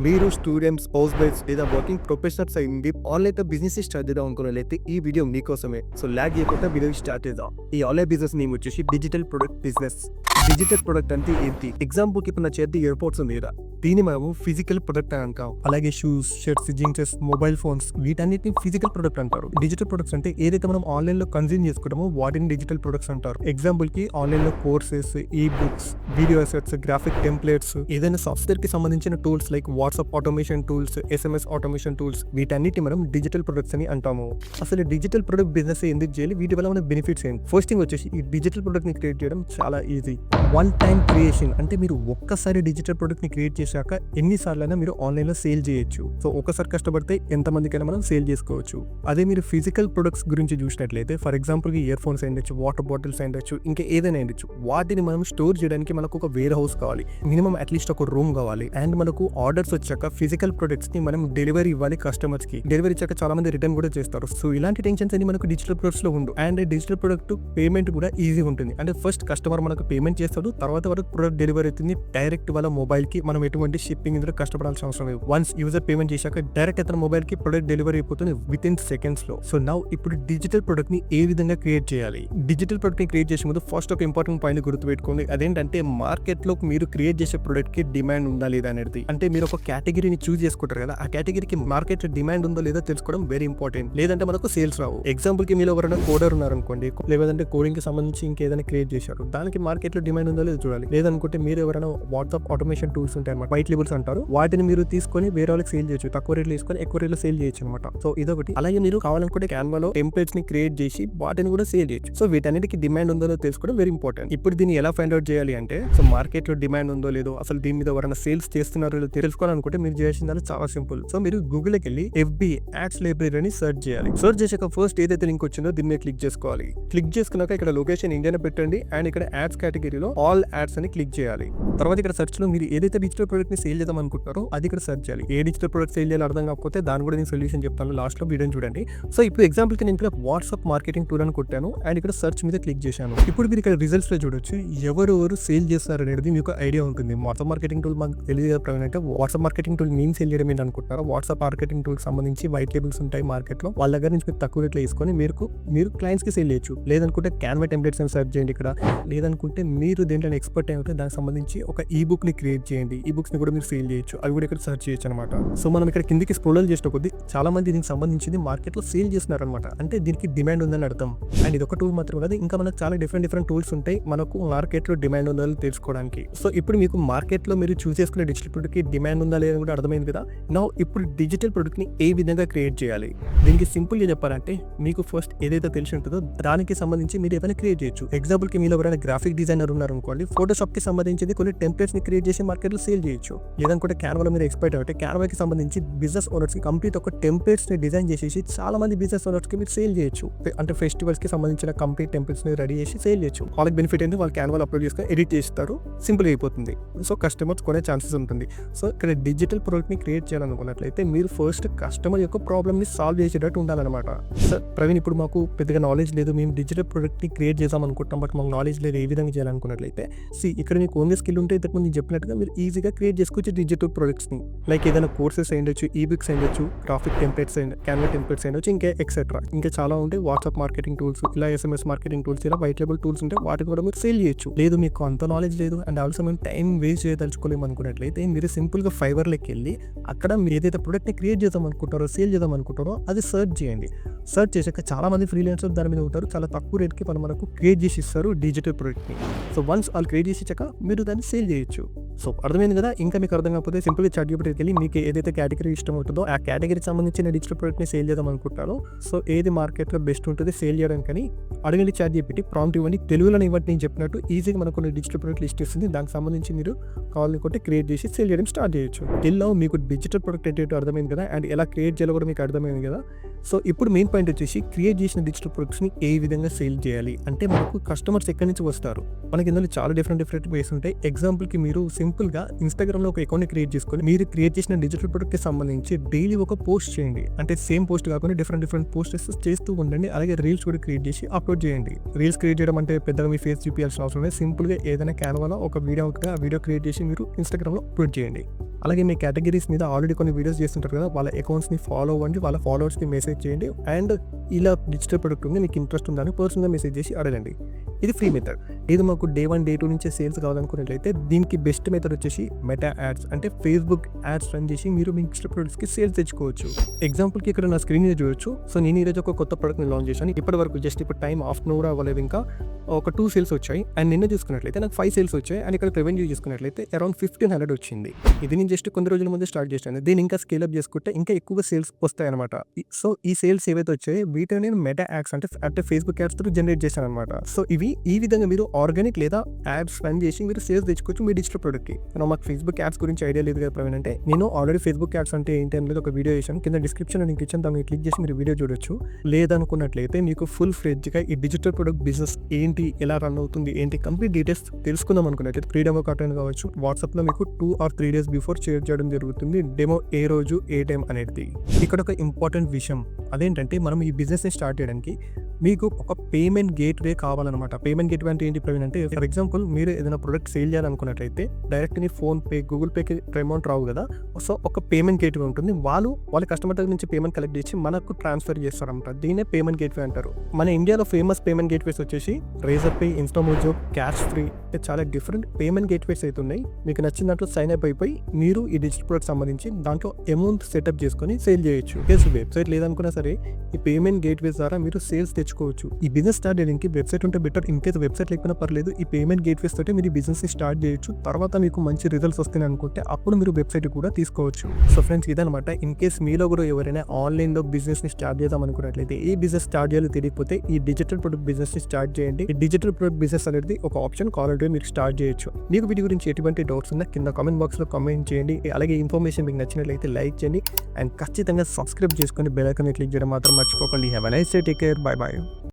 మీరు students, house wives లేదా working professionals అయింది ఆన్లైన్ బిజినెస్ స్టార్ట్ చేద్దాం అనుకున్నట్లయితే ఈ వీడియో మీకోసమే. సో లాగ్ చేయకుండా వీడియో స్టార్ట్ చేద్దాం. ఈ ఆన్లైన్ బిజినెస్ నేమ్ వచ్చేసి digital product business. Digital product అంటే ఏంటి? ఎగ్జాంపుల్ కి ఇప్పుడు నా చేతి ఇయర్ పోడ్స్ ఉంది కదా, దీన్ని మనము ఫిజికల్ ప్రొడక్ట్ అని అంటాం. అలాగే షూస్, షర్ట్స్, జీన్సెస్, మొబైల్ ఫోన్స్ వీటన్నిటిని ఫిజికల్ ప్రొడక్ట్ అంటారు. డిజిటల్ ప్రొడక్ట్స్ అంటే ఏదైతే మనం ఆన్లైన్ లో కన్జ్యూమ్ చేసుకుంటామో వాటిని డిజిటల్ ప్రొడక్ట్స్ అంటారు. ఎగ్జాంపుల్ కి ఆన్లైన్ లో కోర్సెస్, ఈ books, video assets, graphic templates, ఏదైనా సాఫ్ట్వేర్ కి సంబంధించిన tools like WhatsApp automation tools, SMS automation tools వీటన్నిటి మనం డిజిటల్ ప్రొడక్ట్స్ అని అంటాము. అసలు డిజిటల్ ప్రొడక్ట్ బిజినెస్ ఎందుకు చేయాలి, వీటి వల్ల మన బెనిఫిట్స్ ఏంటి? ఫస్ట్ థింగ్ వచ్చేసి ఈ డిజిటల్ ప్రొడక్ట్ ని క్రియేట్ చేయడం చాలా ఈజీ. వన్ టైం క్రియేషన్ అంటే మీరు ఒక్కసారి డిజిటల్ ప్రొడక్ట్ ని క్రియేట్ చేశాక ఎన్నిసార్లైనా మీరు ఆన్లైన్ లో సేల్ చేయొచ్చు. సో ఒకసారి కష్టపడితే ఎంతమందికైనా మనం సేల్ చేసుకోవచ్చు. అదే మీరు ఫిజికల్ ప్రొడక్ట్స్ గురించి చూసినట్లయితే ఫర్ ఎగ్జాంపుల్ ఇయర్ ఫోన్స్ అయ్యొచ్చు, వాటర్ బాటిల్స్ అయ్యొచ్చు, ఇంకా ఏదైనా అయ్యొచ్చు. వాటిని మనం స్టోర్ చేయడానికి మనకు ఒక వేర్ హౌస్ కావాలి, మినిమం అట్లీస్ట్ ఒక రూమ్ కావాలి. అండ్ మనకు ఆర్డర్స్ వచ్చాక ఫిజికల్ ప్రొడక్ట్స్ ని మనం డెలివరీ ఇవ్వాలి కస్టమర్స్ కి. డెలివరీ ఇచ్చాక చాలా మంది రిటర్న్ కూడా చేస్తారు. సో ఇలాంటి టెన్షన్స్ అని మనకు డిజిటల్ ప్రొడక్ట్స్ లో ఉండు. అండ్ డిజిటల్ ప్రొడక్ట్ పేమెంట్ కూడా ఈజీ ఉంటుంది. అంటే ఫస్ట్ కస్టమర్ మనకు పేమెంట్ చేస్తాడు, తర్వాత వరకు ప్రొడక్ట్ డెలివరీ అవుతుంది డైరెక్ట్ వాళ్ళ మొబైల్ కి. మనం ఎటువంటి షిప్పింగ్ ఇందులో కష్టపడాల్సిన అవసరం లేదు. వన్స్ యూజర్ పేమెంట్ చేశాక డైరెక్ట్ అతని మొబైల్ కి ప్రొడక్ట్ డెలివరీ అయిపోతుంది విత్ ఇన్ సెకండ్స్ లో. సో నౌ ఇప్పుడు డిజిటల్ ప్రొడక్ట్ ని ఏ విధంగా క్రియేట్ చేయాలి? డిజిటల్ ప్రొడక్ట్ ని క్రియేట్ చేసే ముందు ఫస్ట్ ఒక ఇంపార్టెంట్ పాయింట్ గుర్తుపెట్టుకోండి. అదేంటంటే మార్కెట్ లో మీరు క్రియేట్ చేసే ప్రొడక్ట్ కి డిమాండ్ ఉందా లేదా అనేది. అంటే మీరు ఒక కేటగిరీని చూస్ చేసుకుంటారు కదా, ఆ కేటగిరీకి మార్కెట్ డిమాండ్ ఉందో లేదో తెలుసుకోవడం వెరీ ఇంపార్టెంట్. లేదంటే మనకు సేల్స్ రావు. ఎగ్జాంపుల్ కి మీరు ఎవరైనా కోడర్ ఉన్నారనుకోండి, లేదంటే కోడింగ్ కి సంబంధించి ఇంకేదైనా క్రియేట్ చేశారు, దానికి మార్కెట్ లో డిమాండ్ ఉందో లేదో చూడాలి. లేదనుకుంటే మీరు ఎవరైనా వాట్సాప్ ఆటోమేషన్ టూల్స్ ఉంటాయి అన్నమాట, వైట్ లేబుల్స్ అంటారు, వాటిని మీరు తీసుకొని వేరే వాళ్ళకి సేల్ చేయొచ్చు. తక్కువ రేట్లు తీసుకొని ఎక్కువ రేట్లో సేల్ చేయొచ్చు అనమాట. సో ఇదొకటి. అలాగే మీరు కావాలనుకుంటే క్యాన్వాలో టెంప్లెట్స్ ని క్రియేట్ చేసి వాటిని కూడా సేల్ చేయొచ్చు. సో వీటన్నిటికి డిమాండ్ ఉందో తెలుసుకోవడం వెరీ ఇంపార్టెంట్. ఇప్పుడు దీన్ని ఎలా ఫైండ్ అవుట్ చేయాలి అంటే, సో మార్కెట్ లో డిమాండ్ ఉందో లేదో, అసలు దీని మీద ఎవరైనా సేల్స్ చేస్తున్నారో లేదో తెలుసుకోవాలనుకుంటే మీరు చేయాల్సింది చాలా సింపుల్. సో మీరు గూగుల్ కి వెళ్ళి FB యాడ్స్ లైబ్రరీ అని సెర్చ్ చేయాలి. సెర్చ్ చేసాక ఫస్ట్ ఏదైతే లింక్ వచ్చిందో దీన్ని క్లిక్ చేసుకోవాలి. క్లిక్ చేసుకున్నాక ఇక్కడ లొకేషన్ ఇండియా పెట్టండి అండ్ ఇక్కడ యాడ్స్ కేటగిరీలో ఆల్ యాడ్స్ అని క్లిక్ చేయాలి. తర్వాత ఇక్కడ సెర్చ్ లో మీరు ఏదైతే డిజిటల్ ప్రొడక్ట్ ని సేల్ చేద్దాం అనుకుంటారో అది ఇక్కడ సెర్చ్ చేయాలి. ఏ డిజిటల్ ప్రొడక్ట్ సేల్ చేయాలి అర్థం కాకపోతే దాని కూడా నేను సొల్యూషన్ చెప్తాను, లాస్ట్ లో వీడియోని చూడండి. సో ఇప్పుడు ఎగ్జాంపుల్ కి నేను ఇక్కడ వాట్సాప్ మార్కెటింగ్ టూల్ అని కొట్టాను అండ్ ఇక్కడ సెర్చ్ మీద క్లిక్ చేశాను. ఇప్పుడు మీరు ఇక్కడ రిజల్ట్స్ లో చూడొచ్చు ఎవరు సేల్ చేస్తారు అనేది మీకు ఐడియా ఉంటుంది. వాట్సాప్ మార్కెటింగ్ టూల్ మాకు తెలియదు అంటే వాట్సాప్ మార్కెటింగ్ టూల్ నేను సేల్ చేయడం ఏంటి అనుకుంటారు. వాట్సాప్ మార్కెటింగ్ టూల్ సంబంధించి వైట్ లేబుల్స్ ఉంటాయి మార్కెట్ లో, వాళ్ళ దగ్గర నుంచి మీరు తక్కువ రేట్లో తీసుకొని మీరు క్లయింట్స్ కి సేల్ చేయొచ్చు. లేదనుకుంటే క్యాన్వా టెంప్లెట్స్ అని సెర్చ్ చేయండి ఇక్కడ. లేదనుకుంటే మీరు దేంట్లో ఎక్స్పర్ట్ అయితే దానికి సంబంధించి ఒక ఈ బుక్ ని క్రియేట్ చేయండి. ఈ బుక్స్ ని కూడా మీరు సేల్ చేయొచ్చు, అవి కూడా ఇక్కడ సెర్చ్ చేయొచ్చు అనమాట. సో మనం ఇక్కడ కిందికి స్క్రోల్ చేసిన కొద్ది చాలా మంది దీనికి సంబంధించింది మార్కెట్ లో సేల్ చేస్తున్నారు అనమాట. అంటే దీనికి డిమాండ్ ఉందని అర్థం. అండ్ ఇది ఒక టూల్ మాత్రం కాదు, ఇంకా మనకు చాలా డిఫరెంట్ టూల్స్ ఉంటాయి మనకు మార్కెట్ లో డిమాండ్ ఉందో తెలుసుకోవడానికి. సో ఇప్పుడు మీకు మార్కెట్ లో మీరు చూస్ చేసుకునే డిజిటల్ ప్రొడక్ట్ కి డిమాండ్ ఉందా లేదా కూడా అర్థమైంది కదా. నౌ ఇప్పుడు డిజిటల్ ప్రొడక్ట్ ని ఏ విధంగా క్రియేట్ చేయాలి? దీనికి సింపుల్ గా చెప్పాలంటే మీకు ఫస్ట్ ఏదైతే తెలిసి ఉంటుందో దానికి సంబంధించి మీరు ఏదైనా క్రియేట్ చేయొచ్చు. ఎగ్జాంపుల్ కి మీరు ఎవరైనా గ్రాఫిక్ డిజైనర్ ఉన్నారు అనుకోండి, ఫోటోషాప్ కి సంబంధించి కొన్ని టెంప్లెట్స్ ని క్రియేట్ చేసి మార్కెట్ లో సేల్ చేయొచ్చు. లేదనుకుంటే క్యాన్వాలో మీరు ఎక్స్పర్ట్ అయితే క్యాన్వాకి సంబంధించి బిజినెస్ ఓనర్స్ కి కంప్లీట్ ఒక టెంప్లెట్స్ ని డిజైన్ చేసేసి చాలా మంది బిజినెస్ ఓనర్స్ కి మీరు సేల్ చేయొచ్చు. అంటే ఫెస్టివల్స్ కి సంబంధించిన కంప్లీట్ టెంప్లెట్స్ ని రెడీ చేసి సేల్ చేయొచ్చు. వాళ్ళకి బెనిఫిట్ ఏంటి, వాళ్ళు క్యాన్వాలో అప్లోడ్ చేసుకొని ఎడిట్ చేస్తారు, సింపుల్ అయిపోతుంది. సో కస్టమర్స్ కొనే ఛాన్సెస్ ఉంటుంది. సో ఇక్కడ డిజిటల్ ప్రొడక్ట్ ని క్రియేట్ చేయాలనుకున్నట్లయితే మీరు ఫస్ట్ కస్టమర్ యొక్క ప్రాబ్లమ్ ని సాల్వ్ చేసేటట్టు ఉండాలన్నమాట. సార్ ప్రవీణ్, ఇప్పుడు మాకు పెద్దగా నాలెడ్జ్ లేదు, మేము డిజిటల్ ప్రొడక్ట్ ని క్రియేట్ చేద్దాం అనుకుంటాం, బట్ మాకు నాలెడ్జ్ లేదు, ఏ విధంగా చేయాలనుకున్నట్లయితే ఇక్కడ మీకు ఓన్లీ స్కిల్ ఉంటే ఇంతకుముందు నేను చెప్పినట్టుగా మీరు ఈజీగా క్రియేట్ చేసుకోవచ్చు డిజిటల్ ప్రొడక్ట్స్ ని. లైక్ ఏదైనా కోర్సెస్ అయ్యొచ్చు, ఈ బుక్స్ అయ్యొచ్చు, గ్రాఫిక్ టెంప్లెట్స్ క్యాన్వా టెంప్లెట్స్ అయ్యొచ్చు, ఇంకా ఎక్సెట్రా ఇంకా చాలా ఉంటాయి. వాట్సాప్ మార్కెటింగ్ టూల్స్, ఇలా SMS మార్కెటింగ్ టూల్స్, ఇలా వైట్ లేబుల్ టూల్స్ ఉంటాయి, వాటిని కూడా మీరు సేల్ చేయొచ్చు. లేదు మీకు అంత నాలెడ్జ్ లేదు అండ్ ఆల్సో మేము టైం వేస్ట్ చేయదలుచుకోలేము అనుకున్నట్లయితే మీరు సింపుల్ గా ఫైవర్లోకి వెళ్ళి అక్కడ మీరు ఏదైతే ప్రొడక్ట్ ని క్రియేట్ చేద్దాం అనుకుంటారో, సేల్ చేద్దాం అనుకుంటారో అది సెర్చ్ చేయండి. సెర్చ్ చేశాక చాలా మంది ఫ్రీలాన్సర్ దాని మీద ఉంటారు, చాలా తక్కువ రేట్కి మనకు క్రియేట్ చేసి ఇస్తారు డిజిటల్ ప్రొడక్ట్ ని. సో వన్స్ వాళ్ళు క్రియేట్ చేసి ఇచ్చాక మీరు దాన్ని సేల్ చేయొచ్చు. సో అర్థమైంది కదా. ఇంకా మీకు అర్థం కాకపోతే సింపుల్ గా ChatGPTకి వెళ్ళి మీకు ఏదైతే కేటగిరీ ఇష్టం ఉంటుందో ఆ కేటగిరీకి సంబంధించిన డిజిటల్ ప్రొడక్ట్ ని సేల్ చేద్దాం అనుకుంటారో, సో ఏది మార్కెట్ లో బెస్ట్ ఉంటుంది సేల్ చేయడానికి అడగండి ChatGPT, ప్రాంప్ట్ ఇవ్వండి, తెలుగులో ఇవ్వండి, నేను చెప్పినట్టు ఈజీగా మనకు కొన్ని డిజిటల్ ప్రొడక్ట్ లిస్ట్ ఇస్తుంది. దానికి సంబంధించి మీరు కావాలనుకుంటే క్రియేట్ చేసి సేల్ చేయడం స్టార్ట్ చేయొచ్చు. దీనిలో మీకు డిజిటల్ ప్రొడక్ట్ ఏంటో అర్థమైంది కదా అండ్ ఎలా క్రియేట్ చేయాలో కూడా మీకు అర్థమైంది కదా. సో ఇప్పుడు మెయిన్ పాయింట్ వచ్చేసి క్రియేట్ చేసిన డిజిటల్ ప్రొడక్ట్స్ ని ఏ విధంగా సేల్ చేయాలి అంటే, మనకు కస్టమర్స్ ఎక్కడి నుంచి వస్తారు, మనకి ఇందులో చాలా డిఫరెంట్ వేస్ ఉంటాయి. ఎగ్జాంపుల్ కి మీరు సింపుల్ గా ఇన్‌స్టాగ్రామ్‌లో ఒక అకౌంట్‌ని క్రియేట్ చేసుకొని మీరు క్రియేట్ చేసిన డిజిటల్ ప్రొడక్ట్‌కి సంబంధించి డైలీ ఒక పోస్ట్ చేయండి. అంటే సేమ్ పోస్ట్ కాకుండా డిఫరెంట్ పోస్టెస్ చేస్తూ ఉండండి. అలాగే రీల్స్ కూడా క్రియేట్ చేసి అప్‌లోడ్ చేయండి. రీల్స్ క్రియేట్ చేయడం అంటే పెద్దగా మీ ఫేస్ చూపియాల్సిన అవసరం లేదు. సింపుల్‌గా ఏదైనా క్యాన్వాలో ఒక వీడియో ఉంటే ఆ వీడియో క్రియేట్ చేసి మీరు ఇన్‌స్టాగ్రామ్‌లో అప్‌లోడ్ చేయండి. అలాగే మీ కేటగిరీస్ మీద ఆల్రెడీ కొన్ని వీడియోస్ చేస్తుంటారు కదా! వాళ్ళ అకౌంట్స్‌ని ఫాలో అవ్వండి. వాళ్ళ ఫాలోవర్స్‌కి మెసేజ్ చేయండి. అండ్ ఇలా డిజిటల్ ప్రొడక్ట్ ఉంది మీకు ఇంట్రెస్ట్ ఉందా అని పర్సనల్‌గా మెసేజ్ చేసి అడగండి. ఇది ఫ్రీ మెథడ్. ఇది మాకు డే 1, డే 2 నుంచే సేల్స్ కావాలనుకున్నట్లయితే దీనికి బెస్ట్ మెథడ్ వచ్చేసి మెటా యాడ్స్. అంటే ఫేస్‌బుక్ యాడ్స్ రన్ చేసి మీరు మీ డిజిటల్ ప్రొడక్ట్స్‌కి సేల్స్ తెచ్చుకోవచ్చు. ఎగ్జాంపుల్‌కి ఇక్కడ నా స్క్రీన్ మీద చూడొచ్చు. సో నేను ఈరోజు ఒక కొత్త ప్రొడక్ట్‌ని లాంచ్ చేశాను. ఇప్పటివరకు జస్ట్ ఇప్పుడు టైం ఆఫ్టర్‌నూన్ కూడా అవ్వలేదు ఇంకా. ఒక 2 సేల్స్ వచ్చాయి. అండ్ నిన్న చూసుకున్నట్లయితే నాకు 5 సేల్స్ వచ్చాయి. అండ్ ఇక్కడ రెవెన్యూ చూసుకున్నట్లయితే అరౌండ్ 1500 వచ్చింది. ఇది నేను జస్ట్ కొన్ని రోజుల ముందే స్టార్ట్ చేశాను. దీన్ని ఇంకా స్కేల్ అప్ చేసుకుంటే ఇంకా ఎక్కువగా సేల్స్ వస్తాయన్నమాట. సో ఈ సేల్స్ ఏవైతే వచ్చాయో వీటిని నేను మెటా యాడ్స్ అంటే ఫేస్‌బుక్ యాడ్స్ తో జనరేట్ చేశానన్నమాట. సో ఇవి ఈ విధంగా మీరు ఆర్గానిక్ లేదా యాడ్స్ రన్ చేసి మీరు సేల్స్ తెచ్చుకోవచ్చు మీ డిజిటల్ ప్రొడక్ట్‌కి. మాకు ఫేస్‌బుక్ యాడ్స్ గురించి ఐడియా లేదు కదా ప్రవీణ్ అంటే నేను ఆల్రెడీ ఫేస్‌బుక్ యాడ్స్ అంటే ఏంటి అనేది ఒక వీడియో చేశాను. కింద డిస్క్రిప్షన్‌లో లింక్ ఇచ్చాను. దాన్ని క్లిక్ చేసి మీరు వీడియో చూడొచ్చు. లేదనుకున్నట్లయితే మీకు ఫుల్ ఫ్లెడ్జ్‌గా ఈ డిజిటల్ ప్రొడక్ట్ బిజినెస్ ఏంటి, ఎలా రన్ అవుతుంది, ఏంటి కంప్లీట్ డీటెయిల్స్ తెలుసుకుందాం అనుకున్నట్లయితే ఫ్రీ డెమో కాటన్ కావచ్చు. వాట్సాప్‌లో మీకు 2 or 3 days బిఫోర్ షేర్ చేయడం జరుగుతుంది. డెమో ఏ రోజు ఏ టైం అనేది. ఇక్కడ ఒక ఇంపార్టెంట్ విషయం అదేంటంటే మనం ఈ బిజినెస్‌ని స్టార్ట్ చేయడానికి మీకు ఒక పేమెంట్ గేట్‌వే కావాలన్నమాట. పేమెంట్ గేట్‌వే అంటే ఏంటి ప్రవీణ్ అంటే ఫర్ ఎగ్జాంపుల్ మీరు ఏదైనా ప్రొడక్ట్ సేల్ చేయాలనుకున్నట్లయితే డైరెక్ట్ నీ ఫోన్‌పే, గూగుల్ పేకి అమౌంట్ రావు కదా! సో ఒక పేమెంట్ గేట్‌వే ఉంటుంది. వాళ్ళ కస్టమర్ దగ్గర నుంచి పేమెంట్ కలెక్ట్ చేసి మనకు ట్రాన్స్ఫర్ చేస్తారన్నమాట. దీన్నే పేమెంట్ గేట్‌వే అంటారు. మన ఇండియాలో ఫేమస్ పేమెంట్ గేట్‌వేస్ వచ్చేసి Razorpay, Instamojo, Cashfree చాలా డిఫరెంట్ పేమెంట్ గేట్‌వేస్ అయితే ఉన్నాయి. మీకు నచ్చిన దాంట్లో సైన్ అప్ అయిపోయి మీరు ఈ డిజిటల్ ప్రొడక్ట్ సంబంధించి దాంట్లో అమౌంట్ సెటప్ చేసుకొని సేల్ చేయొచ్చు. కేసు వెబ్సైట్ లేదనుకున్నా సరే ఈ పేమెంట్ గేట్‌వేస్ ద్వారా మీరు సేల్స్ తెచ్చుకోవచ్చు. ఈ బిజినెస్ స్టార్ట్ చేయడానికి వెబ్సైట్ ఉంటే బెటర్. ఇన్ కేస్ వెబ్సైట్ లేకపోయినా పర్లేదు. ఈ పేమెంట్ గేట్‌వేస్ తోటి మీరు బిజినెస్ స్టార్ట్ చేయొచ్చు. తర్వాత మీకు మంచి రిజల్ట్స్ వస్తాయి అనుకుంటే అప్పుడు మీరు వెబ్సైట్ కూడా తీసుకోవచ్చు. సో ఫ్రెండ్స్ ఇదనమాట. ఇన్ కేస్ మీలో కూడా ఎవరైనా ఆన్లైన్‌లో బిజినెస్‌ని స్టార్ట్ చేద్దాం అనుకున్నట్లయితే ఏ బిజినెస్ స్టార్ట్ చేయాలో తెలియకపోతే ఈ డిజిటల్ ప్రొడక్ట్ బిజినెస్‌ని స్టార్ట్ చేయండి. ఈ డిజిటల్ ప్రొడక్ట్ బిజినెస్ అనేది ఒక ఆప్షన్ కావాలంటే మీరు స్టార్ట్ చేయొచ్చు. మీకు వీటి గురించి ఎటువంటి డౌట్స్ ఉన్నా కింద కామెంట్ బాక్స్‌లో కామెంట్ చేయండి. అలాగే ఇన్ఫర్మేషన్ మీకు నచ్చినట్లయితే లైక్ చేయండి అండ్ ఖచ్చితంగా సబ్స్క్రైబ్ చేసుకొని బెల్ ఐకాన్ క్లిక్ చేయడం మాత్రం మర్చిపోకండి. Have a nice day. Take care. By by.